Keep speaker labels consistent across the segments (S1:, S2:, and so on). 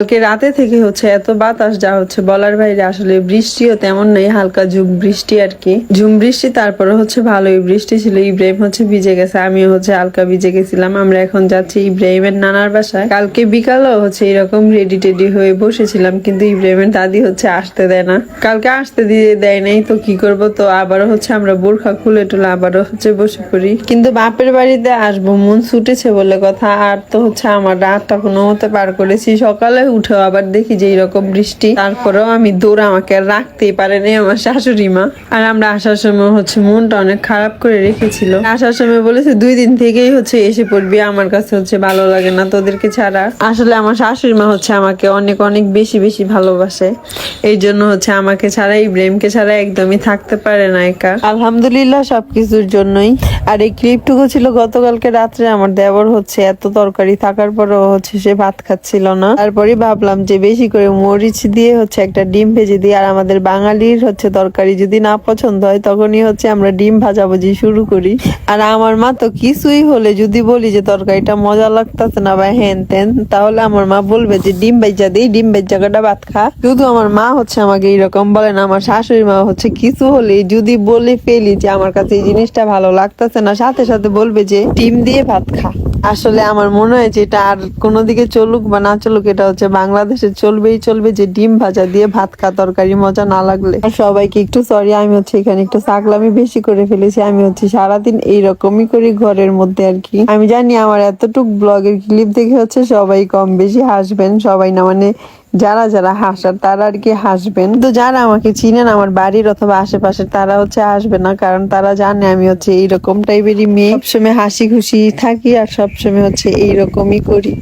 S1: কালকে রাতে থেকে হচ্ছে এত বাতাস যা হচ্ছে বলার বাইরে। আসলে বৃষ্টিও তেমন নেই, হালকা ঝুম বৃষ্টি আর কি, ঝুম বৃষ্টি। তারপরে হচ্ছে ভালোই বৃষ্টি ছিল। ইব্রাহিম হচ্ছে ভিজে গেছে, আমিও হচ্ছে হালকা ভিজে গেছিলাম। আমরা এখন যাচ্ছি ইব্রাহিমের নানার বাসায়। কালকে বিকালও হচ্ছে এরকম রেডি টেডি হয়ে বসেছিলাম, কিন্তু ইব্রাহিমের দাদি হচ্ছে আসতে দেয় না। কালকে আসতে দিয়ে দেয় নাই, তো কি করব, তো আবারও হচ্ছে আমরা বোরখা খুলে টুলে আবারও হচ্ছে বসে পড়ি। কিন্তু বাপের বাড়িতে আসবো মন ছুটেছে বলে কথা। আর তো হচ্ছে আমার রাতটা কোনো মতে পার করেছি। সকালে উঠে আবার দেখি যে এরকম বৃষ্টি, তারপরেও আমি দৌড়, আমাকে রাখতেই পারেনি আমার শাশুড়ি মা। আর আমরা আসার সময় হচ্ছে মনটা অনেক খারাপ করে রেখেছিল। আসার সময় বলেছে 2 দিন থেকেই হচ্ছে এসে পড়বি, আমার কাছে হচ্ছে ভালো লাগে না তোদেরকে ছাড়া। আসলে আমার শাশুড়ি মা হচ্ছে আমাকে অনেক অনেক বেশি বেশি ভালোবাসে, এই জন্য হচ্ছে আমাকে ছাড়া, ইব্রাহিমকে ছাড়া একদমই থাকতে পারে না একা। আলহামদুলিল্লাহ সবকিছুর জন্যই। আর এই ক্লিপটুকু ছিল গতকালকে রাত্রে। আমার দেবর হচ্ছে এত তরকারি থাকার পরও হচ্ছে সে ভাত খাচ্ছিল না। তারপরে ভাবলাম যে বেশি করে মরিচ দিয়ে হচ্ছে একটা ডিম ভেজে দিই। আর আমাদের বাঙালির হচ্ছে তরকারি যদি না পছন্দ হয় তখনই হচ্ছে আমরা ডিম ভাজাভাজি শুরু করি। আর আমার মা তো কিছুই হলে যদি বলি যে তরকারিটা মজা লাগতেছে না বা হেন তেন, তাহলে আমার মা বলবে যে ডিম ভাজা দিই, ডিম ভাজা কাটা ভাত খা। শুধু আমার মা হচ্ছে আমাকে এইরকম বলে না, আমার শাশুড়ি মা হচ্ছে কিছু হলে যদি বলে ফেলি যে আমার কাছে এই জিনিসটা ভালো লাগতেছে না, সাথে সাথে বলবে যে ডিম দিয়ে ভাত খা। আসলে আমার মনে হয় যে এটা আর কোনো দিকে চলুক বা না চলুক, এটা হচ্ছে বাংলাদেশে চলবেই চলবে যে ডিম ভাজা দিয়ে ভাত খা, তরকারি মজা না লাগলে। আর সবাইকে একটু সরি, আমি হচ্ছে এখানে একটু ছাগলামি বেশি করে ফেলেছি। আমি হচ্ছে সারাদিন এইরকমই করি ঘরের মধ্যে আর কি। আমি জানি আমার এতটুক ব্লগের ক্লিপ দেখে হচ্ছে সবাই কম বেশি হাসবেন, সবাই না মানে যারা যারা হাসার তারা আর কি হাসবেন। তো যারা আমাকে চিনেন আমার বাড়ির অথবা আশেপাশের, তারা হচ্ছে আসবে না, কারণ তারা জানে আমি হচ্ছে এইরকম টাইপেরই মেয়ে, সবসময় হাসি খুশি থাকি আর সবসময় হচ্ছে এইরকমই করি।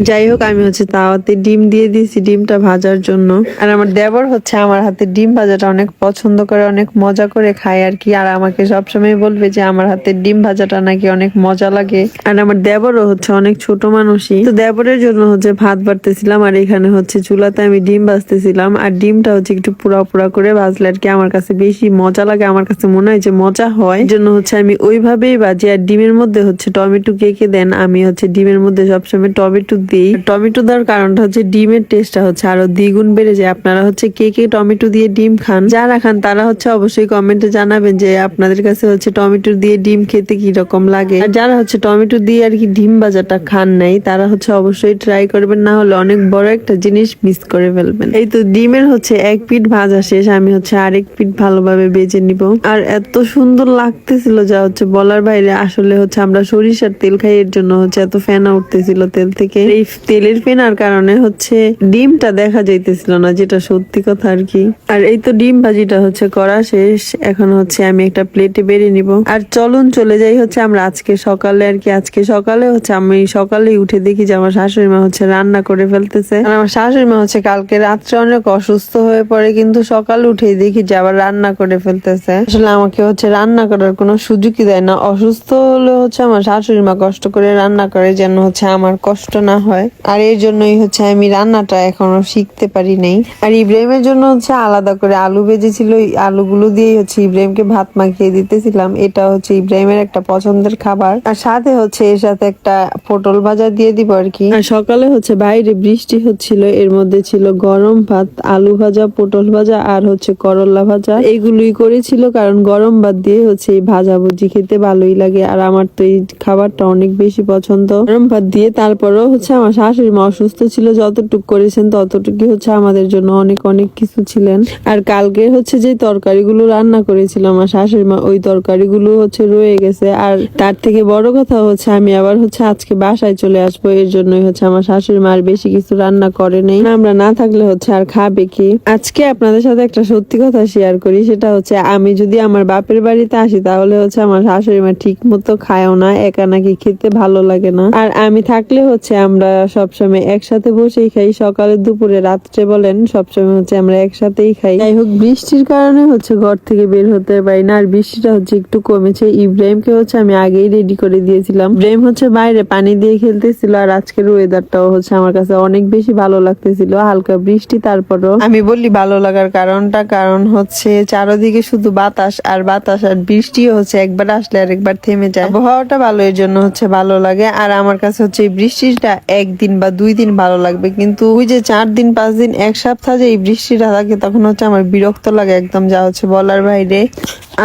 S1: যাই হোক, আমি হচ্ছে তাওয়াতে ডিম দিয়ে দিয়েছি ডিমটা ভাজার জন্য। আর আমার দেবর হচ্ছে আমার হাতে ডিম ভাজাটা অনেক পছন্দ করে, অনেক মজা করে খায় আর কি। আর আমাকে সবসময় বলবে যে আমার হাতে ডিম ভাজাটা নাকি অনেক মজা লাগে। আর আমার দেবরও হচ্ছে অনেক ছোট মানুষই, তো দেবরের জন্য হচ্ছে ভাত বাড়তেছিলাম আর এখানে হচ্ছে চুলাতে আমি ডিম ভাজতেছিলাম। আর ডিমটা হচ্ছে একটু পুরা পুরা করে ভাজলে আর কি আমার কাছে বেশি মজা লাগে, আমার কাছে মনে হয় যে মজা হয়, জন্য হচ্ছে আমি ওইভাবেই ভাজি। আর ডিমের মধ্যে হচ্ছে টমেটো কে কে দেন, আমি হচ্ছে ডিমের মধ্যে সবসময় টমেটো দিই। টমেটো দেওয়ার কারণটা হচ্ছে ডিমের টেস্টটা হচ্ছে আরো দ্বিগুণ বেড়ে যায়। আপনারা হচ্ছে কে কে টমেটো দিয়ে ডিম খান, যারা খান তারা হচ্ছে অবশ্যই কমেন্টে জানাবেন যে আপনাদের কাছে হচ্ছে টমেটো দিয়ে ডিম খেতে কি রকম লাগে। আর যারা হচ্ছে টমেটো দিয়ে আর কি ডিম ভাজাটা খান নাই, তারা হচ্ছে অবশ্যই ট্রাই করবেন, না হলে অনেক বড় একটা জিনিস মিস করে ফেলবেন। এই তো ডিমের হচ্ছে এক পিঠ ভাজা শেষ, আমি হচ্ছে আরেক পিঠ ভালোভাবে বেজে নিব। আর এত সুন্দর লাগতেছিল যা হচ্ছে বলার বাইরে। আসলে হচ্ছে আমরা সরিষার তেল খাই, এর জন্য হচ্ছে এত ফেনা উঠতেছিল তেল থেকে। এই তেলের ফেনার কারণে হচ্ছে ডিমটা দেখা যাইতেছিল না, যেটা সত্যি কথা আর কি। আর এই তো ডিম ভাজিটা হচ্ছে করা শেষ, এখন হচ্ছে আমি একটা প্লেটে বেড়ে নিব। আর চলুন চলে যাই হচ্ছে আমরা আজকে সকালে আর কি। আজকে সকালে হচ্ছে আমি সকালে উঠে দেখি যে আমার শাশুড়ি মা হচ্ছে রান্না করে ফেলতেছে। আর আমার শাশুড়ি মা হচ্ছে কালকে রাত্রে অনেক অসুস্থ হয়ে পড়ে, কিন্তু সকালে উঠেই দেখি যে আবার রান্না করে ফেলতেছে। আসলে আমাকে হচ্ছে রান্না করার কোনো সুযোগই দেয় না। অসুস্থ হলে হচ্ছে আমার শাশুড়ি মা কষ্ট করে রান্না করে যেন হচ্ছে আমার কষ্ট না হয়। আর এর জন্যই হচ্ছে আমি রান্নাটা এখনো শিখতে পারি নাই। আর ইব্রাহিমের জন্য হচ্ছে আলাদা করে আলু ভেজেছিল, আলুগুলো দিয়ে হচ্ছে ইব্রাহিমকে ভাত মাখিয়ে দিতেছিলাম। এটা হচ্ছে ইব্রাহিমের একটা পছন্দের খাবার। আর সাথে হচ্ছে এর সাথে একটা পটল ভাজা দিয়ে দিব আর কি। আর সকালে হচ্ছে বাইরে বৃষ্টি হচ্ছিল, এর মধ্যে ছিল গরম ভাত, আলু ভাজা, পটল ভাজা আর হচ্ছে করলা ভাজা। এইগুলোই করেছিল, কারণ গরম ভাত দিয়ে হচ্ছে এই ভাজা ভুজি খেতে ভালোই লাগে। আর আমার তো এই খাবারটা অনেক বেশি পছন্দ গরম ভাত দিয়ে। তারপরেও হচ্ছে আমার শাশুড়ি মা অসুস্থ ছিল, যতটুকু করেছেন ততটুকু হচ্ছে আমাদের জন্য অনেক অনেক কিছু ছিলেন। আর কালকে হচ্ছে যে তরকারিগুলো রান্না করেছিল আমার শাশুড়ি মা, ওই তরকারিগুলো হচ্ছে রয়ে গেছে। আর তার থেকে বড় কথা হচ্ছে আমি আবার হচ্ছে আজকে বাসায় চলে আসবো, এর জন্যই হচ্ছে আমার শাশুড়ি মা আর বেশি কিছু রান্না করে নেই। আমরা না থাকলে হচ্ছে আর খাবে কি। আজকে আপনাদের সাথে একটা সত্যি কথা শেয়ার করি, সেটা হচ্ছে আমি যদি আমার বাপের বাড়িতে আসি তাহলে হচ্ছে আমার শাশুড়ি মা ঠিক মতো খায়ও না, একা নাকি খেতে ভালো লাগে না। আর আমি থাকলে হচ্ছে আমরা সবসময় একসাথে বসেই খাই, সকালে দুপুরে রাত্রে বলেন সবসময় হচ্ছে আমরা একসাথেই খাই। যাই হোক, বৃষ্টির কারণে হচ্ছে ঘর থেকে বের হতে পারি না। আর বৃষ্টিটা হচ্ছে একটু কমেছে। ইব্রাহিমকে হচ্ছে আমি আগেই রেডি করে দিয়েছিলাম। ইব্রাহিম হচ্ছে বাইরে পানি দিয়ে খেলতেছিল। আর আজকের ওয়েদারটাও হচ্ছে আমার কাছে অনেক বেশি ভালো লাগতেছিল, হালকা বৃষ্টি। তারপরও আমি বলি ভালো লাগার কারণটা, কারণ হচ্ছে চারদিকে শুধু বাতাস আর বাতাস, আর বৃষ্টিও হচ্ছে একবার আসলে আর একবার থেমে যায়। আবহাওয়াটা ভালো, এর জন্য হচ্ছে ভালো লাগে। আর আমার কাছে হচ্ছে এই বৃষ্টিটা একদিন বা 2 দিন ভালো লাগবে, কিন্তু ওই যে 4 দিন 5 দিন এক সপ্তাহ যে এই বৃষ্টিটা থাকে তখন হচ্ছে আমার বিরক্ত লাগে একদম, যা হচ্ছে বলার বাইরে।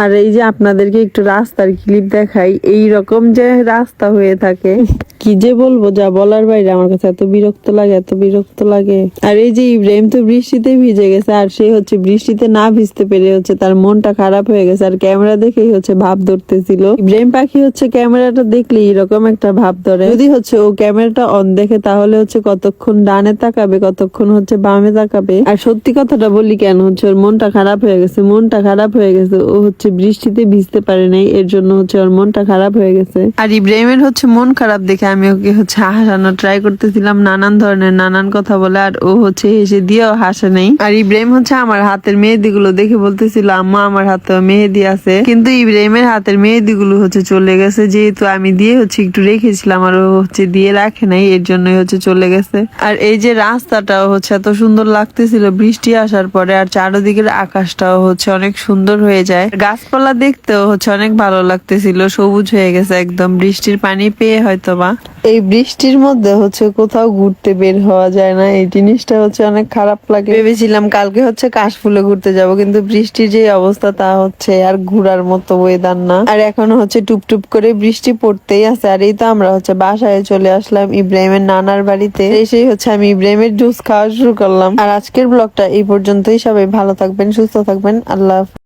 S1: আর এই যে আপনাদেরকে একটু রাস্তার ক্লিপ দেখাই, এই রকম যে রাস্তা হয়ে থাকে কি যে বলবো, যা বলার বাইরে। আমার কাছে এত বিরক্ত লাগে, এত বিরক্ত লাগে। আর এই যে ইব্রাহিম তো বৃষ্টিতে ভিজে গেছে, আর সে হচ্ছে বৃষ্টিতে না ভিজতে পেরে হচ্ছে তার মনটা খারাপ হয়ে গেছে, আর ক্যামেরা দেখেই হচ্ছে ভাব ধরতেছিল। ইব্রাহিম পাখি হচ্ছে ক্যামেরাটা দেখলে এরকম একটা ভাব ধরে, যদি হচ্ছে ও ক্যামেরাটা অন দেখে তাহলে হচ্ছে কতক্ষণ ডানে তাকাবে, কতক্ষণ হচ্ছে বামে তাকাবে। আর সত্যি কথাটা বলি, কেন হচ্ছে ওর মনটা খারাপ হয়ে গেছে, মনটা খারাপ হয়ে গেছে। ও হচ্ছে বৃষ্টিতে ভিজতে পারে নাই, এর জন্য হচ্ছে ওর মনটা খারাপ হয়ে গেছে। আর ইব্রাহিমের হচ্ছে মন খারাপ দেখে আমি ওকে হচ্ছে হাসানোর ট্রাই করতেছিলাম, নানান ধরনের নানান কথা বলে, আর ও হচ্ছে হেসে দিয়েও হাসে নেই। আর ইব্রাহিম হচ্ছে আমার হাতের মেহেদি গুলো দেখে বলতেছিল, আম্মা আমার হাতে মেহেদি আছে, কিন্তু ইব্রাহিমের হাতের মেহেদি গুলো হচ্ছে চলে গেছে, যেহেতু আমি দিয়ে হচ্ছে একটু রেখেছিলাম আর ও হচ্ছে দিয়ে রাখে নাই, এর জন্যই হচ্ছে চলে গেছে। আর এই যে রাস্তাটাও হচ্ছে এত সুন্দর লাগতেছিল বৃষ্টি আসার পরে, আর চারদিকের আকাশটাও হচ্ছে অনেক সুন্দর হয়ে যায়, গাছপালা দেখতেও হচ্ছে অনেক ভালো লাগতেছিল, সবুজ হয়ে গেছে একদম বৃষ্টির পানি পেয়ে হয়তোবা। এই বৃষ্টির মধ্যে হচ্ছে কোথাও ঘুরতে বের হওয়া যায় না, এই জিনিসটা হচ্ছে অনেক খারাপ লাগে। ভেবেছিলাম কালকে হচ্ছে কাশফুলে ঘুরতে যাব, কিন্তু বৃষ্টির যে অবস্থা তা হচ্ছে আর ঘোরার মতো ওয়েদার না। আর এখনো হচ্ছে টুপটুপ করে বৃষ্টি পড়তেই আছে। আর এই তো আমরা হচ্ছে বাসায় চলে আসলাম ইব্রাহিমের নানার বাড়িতে, এসেই হচ্ছে আমি ইব্রাহিমের জুস খাওয়া শুরু করলাম। আর আজকের ব্লগটা এই পর্যন্তই, সবাই ভালো থাকবেন, সুস্থ থাকবেন, আল্লাহ হাফেজ।